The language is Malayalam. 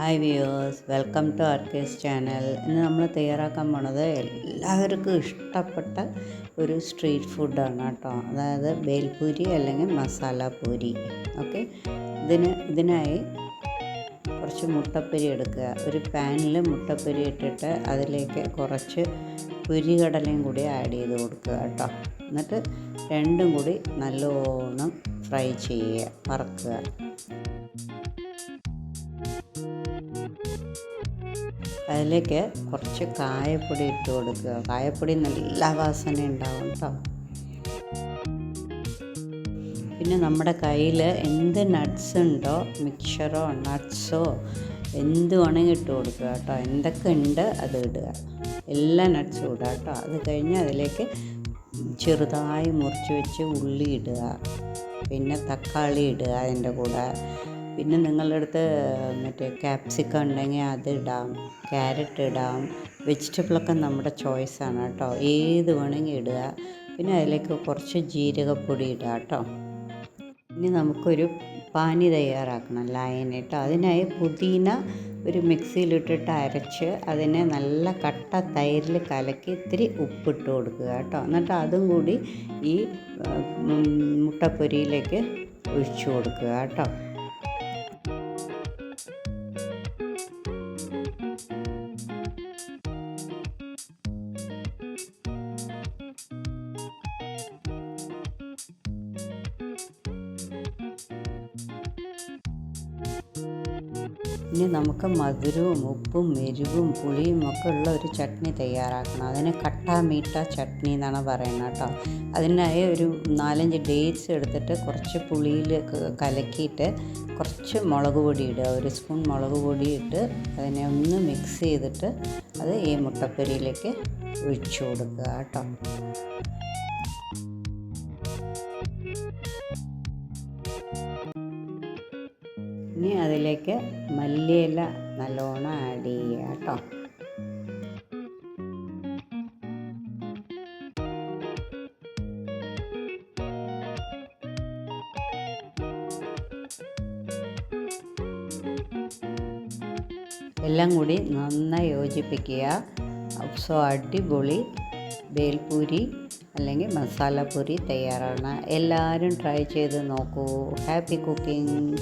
ഹായ് വ്യൂവേഴ്സ്, വെൽക്കം ടു ആർക്കേസ് ചാനൽ. ഇന്ന് നമ്മൾ തയ്യാറാക്കാൻ പോണത് എല്ലാവർക്കും ഇഷ്ടപ്പെട്ട ഒരു സ്ട്രീറ്റ് ഫുഡാണ് കേട്ടോ. അതായത് ബേൽപൂരി അല്ലെങ്കിൽ മസാല പൂരി. ഓക്കെ, ഇതിനായി കുറച്ച് മുട്ടപ്പൊരി എടുക്കുക. ഒരു പാനിൽ മുട്ടപ്പൊരി ഇട്ടിട്ട് അതിലേക്ക് കുറച്ച് പൊരികടലയും കൂടി ആഡ് ചെയ്ത് കൊടുക്കുക കേട്ടോ. എന്നിട്ട് രണ്ടും കൂടി നല്ലോണം ഫ്രൈ ചെയ്യുക, വറക്കുക. അതിലേക്ക് കുറച്ച് കായപ്പൊടി ഇട്ട് കൊടുക്കുക. കായപ്പൊടി നല്ല വാസന ഉണ്ടാവും കേട്ടോ. പിന്നെ നമ്മുടെ കയ്യിൽ എന്ത് നട്ട്സ് ഉണ്ടോ, മിക്സറോ നട്ട്സോ എന്ത് വേണമെങ്കിൽ ഇട്ട് കൊടുക്കുക കേട്ടോ. എന്തൊക്കെ ഉണ്ട് അത് ഇടുക, എല്ലാ നട്ട്സും ഇടുക കേട്ടോ. അത് കഴിഞ്ഞ് അതിലേക്ക് ചെറുതായി മുറിച്ച് വെച്ച് ഉള്ളി ഇടുക, പിന്നെ തക്കാളി ഇടുക അതിൻ്റെ കൂടെ. പിന്നെ നിങ്ങളുടെ അടുത്ത് മറ്റേ ക്യാപ്സിക്കം ഉണ്ടെങ്കിൽ അത് ഇടാം, ക്യാരറ്റ് ഇടാം. വെജിറ്റബിളൊക്കെ നമ്മുടെ ചോയ്സാണ് കേട്ടോ, ഏത് വേണമെങ്കിൽ ഇടുക. പിന്നെ അതിലേക്ക് കുറച്ച് ജീരകപ്പൊടി ഇടുക കേട്ടോ. ഇനി നമുക്കൊരു പാനി തയ്യാറാക്കണം, ലായനി കേട്ടോ. അതിനായി പുതിന ഒരു മിക്സിയിലിട്ടിട്ട് അരച്ച് അതിനെ നല്ല കട്ട തൈരിൽ കലക്കി ഇത്തിരി ഉപ്പിട്ട് കൊടുക്കുക കേട്ടോ. എന്നിട്ട് അതും കൂടി ഈ മുട്ടപ്പൊരിയിലേക്ക് ഒഴിച്ചു കൊടുക്കുക കേട്ടോ. ഇനി നമുക്ക് മധുരവും ഉപ്പും എരിവും പുളിയും ഒക്കെ ഉള്ള ഒരു ചട്നി തയ്യാറാക്കണം. അതിന് കട്ട മീട്ട ചട്നി എന്നാണ് പറയുന്നത് കേട്ടോ. അതിനായി ഒരു 4-5 ഡേറ്റ്സ് എടുത്തിട്ട് കുറച്ച് പുളിയിൽ കലക്കിയിട്ട് കുറച്ച് മുളക് പൊടി ഇടുക. ഒരു സ്പൂൺ മുളക് പൊടി ഇട്ട് അതിനെ ഒന്ന് മിക്സ് ചെയ്തിട്ട് അത് ഈ മുട്ടപ്പൊരിയിലേക്ക് ഒഴിച്ചു കൊടുക്കുക കേട്ടോ. ഇനി അതിലേക്ക് മല്ലിയില നല്ലോണം ആഡ് ചെയ്യുക കേട്ടോ. എല്ലാം കൂടി നന്നായി യോജിപ്പിക്കുക. സോ അടിപൊളി ബേൽപൂരി അല്ലെങ്കിൽ മസാല പൂരി തയ്യാറാണ്. എല്ലാവരും ട്രൈ ചെയ്ത് നോക്കൂ. Happy cooking.